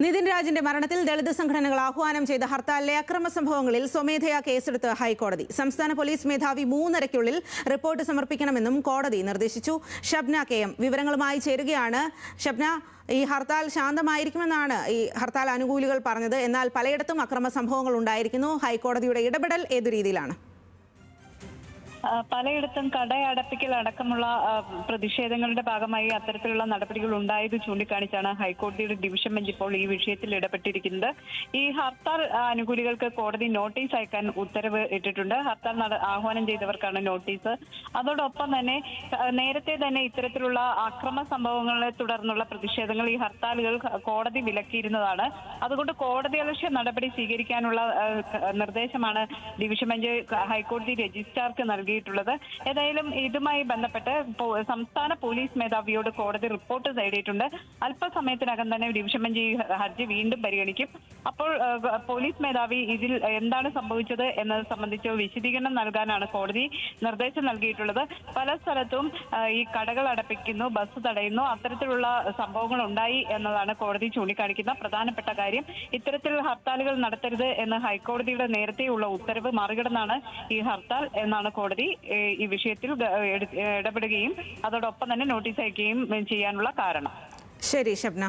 നിതിൻ രാജിന്റെ മരണത്തിൽ ദളിത് സംഘടനകൾ ആഹ്വാനം ചെയ്ത ഹർത്താലിലെ അക്രമ സംഭവങ്ങളിൽ സ്വമേധയാ കേസെടുത്ത് ഹൈക്കോടതി. സംസ്ഥാന പോലീസ് മേധാവി 3:30-ക്കുള്ളിൽ റിപ്പോർട്ട് സമർപ്പിക്കണമെന്നും കോടതി നിർദ്ദേശിച്ചു. ഷബ്ന KM വിവരങ്ങളുമായി ചേരുകയാണ്. ഷബ്ന, ഈ ഹർത്താൽ ശാന്തമായിരിക്കുമെന്നാണ് ഈ ഹർത്താൽ അനുകൂലികൾ പറഞ്ഞത്. എന്നാൽ പലയിടത്തും അക്രമ സംഭവങ്ങൾ ഉണ്ടായിരിക്കുന്നു. ഹൈക്കോടതിയുടെ ഇടപെടൽ ഏതു രീതിയിലാണ്? പലയിടത്തും കടയടപ്പിക്കൽ അടക്കമുള്ള പ്രതിഷേധങ്ങളുടെ ഭാഗമായി അത്തരത്തിലുള്ള നടപടികൾ ഉണ്ടായത് ചൂണ്ടിക്കാണിച്ചാണ് ഹൈക്കോടതിയുടെ ഡിവിഷൻ ബെഞ്ച് ഇപ്പോൾ ഈ വിഷയത്തിൽ ഇടപെട്ടിരിക്കുന്നത്. ഈ ഹർത്താൽ അനുകൂലികൾക്ക് കോടതി നോട്ടീസ് അയക്കാൻ ഉത്തരവ് ഇട്ടിട്ടുണ്ട്. ഹർത്താൽ ആഹ്വാനം ചെയ്തവർക്കാണ് നോട്ടീസ്. അതോടൊപ്പം തന്നെ നേരത്തെ തന്നെ ഇത്തരത്തിലുള്ള അക്രമ സംഭവങ്ങളെ തുടർന്നുള്ള പ്രതിഷേധങ്ങൾ, ഈ ഹർത്താലുകൾ കോടതി വിലക്കിയിരുന്നതാണ്. അതുകൊണ്ട് കോടതിയലക്ഷ്യ നടപടി സ്വീകരിക്കാനുള്ള നിർദ്ദേശമാണ് ഡിവിഷൻ ബെഞ്ച് ഹൈക്കോടതി രജിസ്ട്രാർക്ക് നൽകി. ഏതായാലും ഇതുമായി ബന്ധപ്പെട്ട് സംസ്ഥാന പോലീസ് മേധാവിയോട് കോടതി റിപ്പോർട്ട് തേടിയിട്ടുണ്ട്. അല്പസമയത്തിനകം തന്നെ ഡിവിഷൻ ബെഞ്ച് ഈ ഹർജി വീണ്ടും പരിഗണിക്കും. അപ്പോൾ പോലീസ് മേധാവി ഇതിൽ എന്താണ് സംഭവിച്ചത് എന്നത് സംബന്ധിച്ച് വിശദീകരണം നൽകാനാണ് കോടതി നിർദ്ദേശം നൽകിയിട്ടുള്ളത്. പല സ്ഥലത്തും ഈ കടകൾ അടപ്പിക്കുന്നു, ബസ് തടയുന്നു, അത്തരത്തിലുള്ള സംഭവങ്ങൾ ഉണ്ടായി എന്നതാണ് കോടതി ചൂണ്ടിക്കാണിക്കുന്ന പ്രധാനപ്പെട്ട കാര്യം. ഇത്തരത്തിൽ ഹർത്താലുകൾ നടത്തരുത് എന്ന് ഹൈക്കോടതിയുടെ നേരത്തെയുള്ള ഉത്തരവ് മറികടന്നാണ് ഈ ഹർത്താൽ എന്നാണ് കോടതി ഈ വിഷയത്തിൽ ഇടപെടുകയും അതോടൊപ്പം തന്നെ നോട്ടീസ് അയക്കുകയും ചെയ്യാനുള്ള കാരണം. ശരി ഷബ്ന.